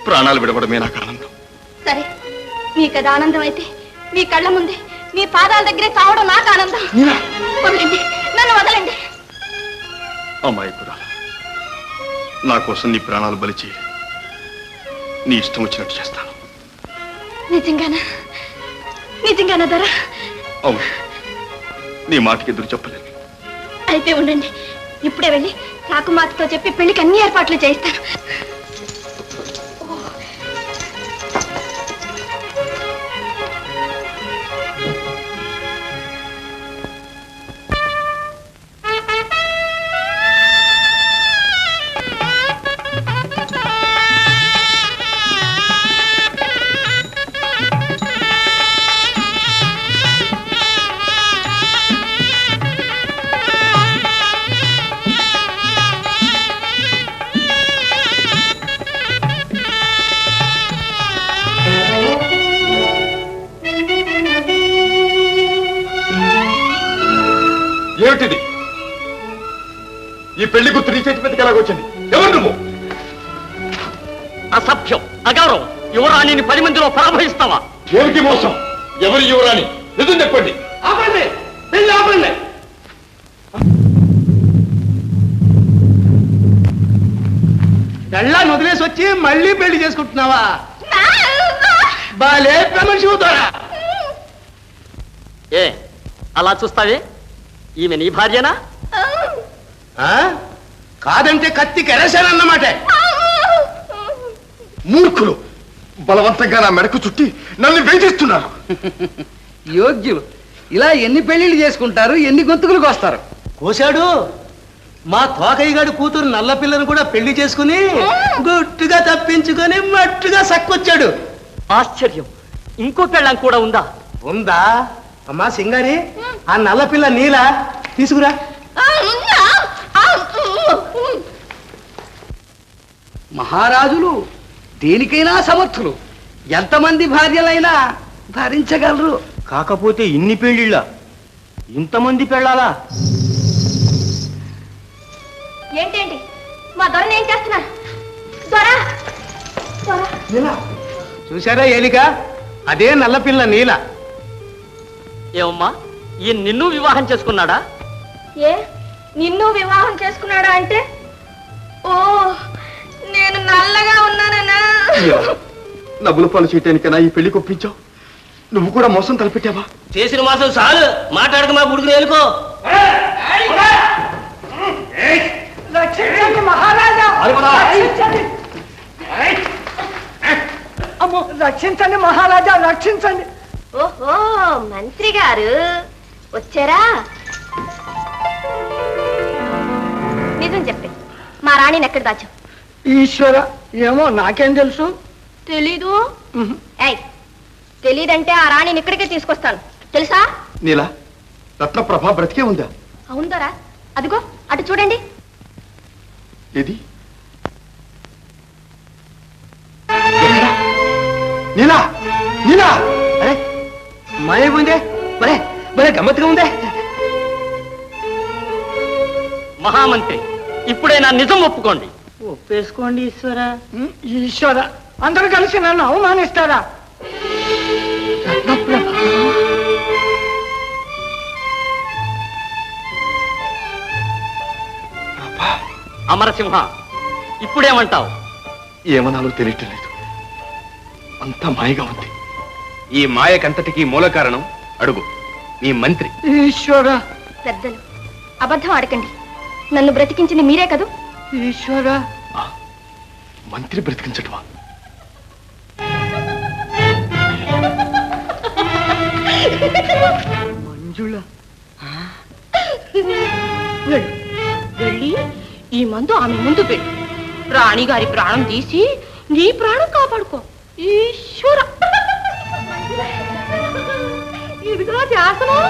ప్రాణాలు విడవడమే నాకు ఆనందం. సరే, మీకది ఆనందం అయితే మీ కళ్ళ ముందే మీ పాదాల దగ్గరే చావడం నాకు ఆనందం. వదలండి, నన్ను వదలండి. అమాయకురాలు, నా కోసం నీ ప్రాణాలు బలి చేయి. నీ ఇష్టం వచ్చినట్టు చేస్తాను. నిజంగానా? నిజంగానా దొర? అవును, నీ మాటకి ఎదురు చెప్పలేదు. అయితే ఉండండి, ఇప్పుడే వెళ్ళి రాకుమాతతో చెప్పి పెళ్లికి అన్ని ఏర్పాట్లు చేయిస్తాను. ఏమిటిది? ఈ పెళ్లి గుర్తు నీ చేతి మీదకి ఎలాగొచ్చింది? ఎవరు నువ్వు? అసభ్యం, అగౌరవం. యువరాణిని 10 మందిలో పరాభవిస్తావా? ఏమిటి మోసం? ఎవరు యువరాణి? నిజం చెప్పండి. ఆపండి, పెళ్లి ఆపండి. పెళ్ళాన్ని వదిలేసి వచ్చి మళ్ళీ పెళ్లి చేసుకుంటున్నావా? బాలే మనిషి అవుతారా? ఏ అలా చూస్తావే? ఈమె నీ భార్యనా? కాదంటే కత్తి కెరసానన్నమాట. మూర్ఖులు బలవంతంగా నా మెడకు చుట్టి నన్ను వేధిస్తున్నారు. యోగ్యులు ఇలా ఎన్ని పెళ్లిళ్ళు చేసుకుంటారు, ఎన్ని గొంతుకులు కోస్తారు? కోశాడు. మా తోకయ్యగాడు కూతురు నల్ల పిల్లను కూడా పెళ్లి చేసుకుని గుట్టుగా తప్పించుకొని మట్టుగా సక్కొచ్చాడు. ఆశ్చర్యం, ఇంకో పెళ్ళం కూడా ఉందా? ఉందా? అమ్మా సింగారి, ఆ నల్ల పిల్ల నీలా తీసుకురా. మహారాజులు దేనికైనా సమర్థులు. ఎంతమంది భార్యలైనా భరించగలరు. కాకపోతే ఇన్ని పెళ్లిళ్ళ, ఇంతమంది పెళ్ళాలా? ఏంటేంటి మా దొరని ఏం చేస్తున్నారు? దొర, చూశారా ఏలిక? అదే నల్లపిల్ల నీల. ఏమమ్మా, ఈ నిన్ను వివాహం చేసుకున్నాడా? ఏ నిన్ను వివాహం చేసుకున్నాడా అంటే? ఓ, నేను నల్లగా ఉన్నానన్నా? నవ్వుల పాలు చేయటానికైనా ఈ పెళ్లి కొప్పించావు. నువ్వు కూడా మోసం తలపెట్టావా? చేసిన మాసం చాలు, మాట్లాడక మా బుడుకుని వెళ్ళుకో. రక్షించండి మహారాజా, అమ్మో రక్షించండి మహారాజా, రక్షించండి. ఓహో, మంత్రి గారు వచ్చారా? నిజం చెప్పే, మా రాణిని ఎక్కడ దాచావు? ఈశ్వర, ఏమో నాకేం తెలుసు. తెలీదు? తెలీదంటే ఆ రాణిని ఇక్కడికే తీసుకొస్తాను, తెలుసా? నీలా, రత్నప్రభ బ్రతికే ఉందా? అవుందరా, అదిగో అటు చూడండి. ఏది? నీలా, నీలా! అరే మాయ ఉందే, మరే మరే గమ్మత్తుగా ఉందే. మహామంత్రి, ఇప్పుడే నా నిజం ఒప్పుకోండి. ఒప్పేసుకోండి ఈశ్వర. ఈశ్వర, అందరూ కలిసి నన్ను అవమానిస్తారా? అమరసింహ, ఇప్పుడేమంటావు? ఏమనాలో తెలియటం లేదు. అంతా మాయగా ఉంది. ఈ మాయకంతటికి మూల కారణం అడుగు, నీ మంత్రి. ఈశ్వర, పెద్దలు అబద్ధం ఆడకండి. నన్ను బ్రతికించింది మీరే కదూ? ఈశ్వర, మంత్రి బ్రతికించటమా? మంజుళ, వెళ్ళి ఈ మందు ఆమె ముందు పెట్టు. రాణిగారి ప్రాణం తీసి నీ ప్రాణం కాపాడుకో. ఈశ్వర, ఇదిగో శాసనం.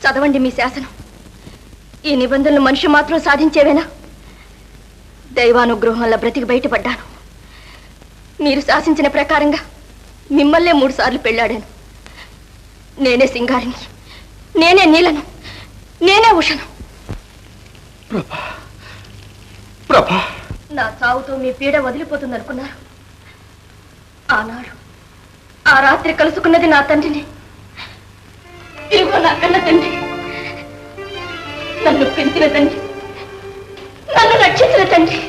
చదవండి మీ శాసనం. ఈ నిబంధనలు మనిషి మాత్రం సాధించేవేనా? దైవానుగ్రహంలో బ్రతికి బయటపడ్డాను. మీరు శాసించిన ప్రకారంగా మిమ్మల్నే 3 సార్లు పెళ్ళాడాను. నేనే సింగారిని, నేనే నీలను, నేనే ఉషను. ప్రభా, నా చావుతో మీ పీడ వదిలిపోతుందనుకున్నారు. ఆనాడు ఆ రాత్రి కలుసుకున్నది నా తండ్రిని. ఇదిగో నా కన్న తండ్రి, నన్ను పెంచిన తండ్రి, నన్ను రక్షించిన తండ్రి.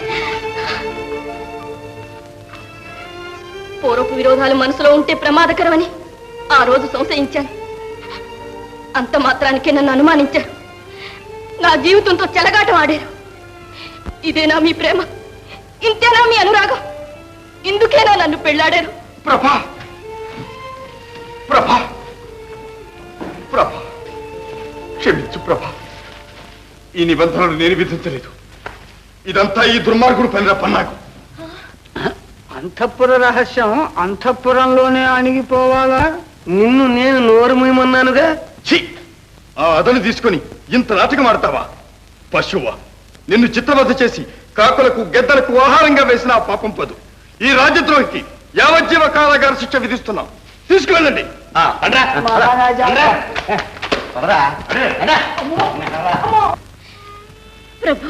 పూర్వపు విరోధాలు మనసులో ఉంటే ప్రమాదకరమని ఆ రోజు సంశయించాను. అంత మాత్రానికే నన్ను అనుమానించారు. నా జీవితంతో చెలగాటం ఆడారు. ఇదేనా మీ ప్రేమ? ఇంతేనా మీ అనురాగం? ఇందుకేనా నన్ను పెళ్ళాడారు? ప్రభా, ప్రభా, ప్రభా, క్షమించు ప్రభా. ఈ నిబంధనలు నేను విధించలేదు. ఇదంతా ఈ దుర్మార్గుడు పనిరా పన్నాకు. అంతఃపుర రహస్యం అంతఃపురంలోనే అణిగిపోవాలా? నిన్ను నేను నోరు మూయమన్నానుగా. ఛీ! ఆ అదను తీసుకొని ఇంత నాటకం ఆడతావా? పశువా, నిన్ను చిత్రవధ చేసి కాకులకు గెద్దలకు ఆహారంగా వేసిన ఆ పాపం పదు. ఈ రాజద్రోహికి యావజ్జీవ కారాగార శిక్ష విధిస్తున్నాం. తీసుకువెళ్ళండి. ప్రభు,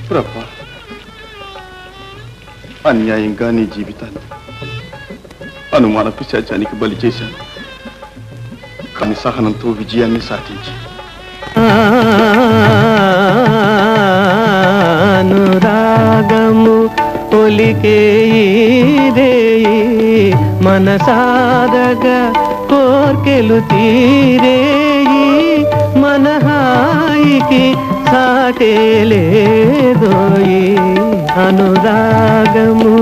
ప్రభా, అన్యాయంగా నీ జీవితాన్ని అనుమాన పిశాచానికి బలి చేశాను. కానీ సహనంతో విజయాన్ని సాధించి అనురాగము ఒలికే మనసాదగా కోర్కెలు తీరేయి మన హాయికి సాటే లేదోయి అనురాగము.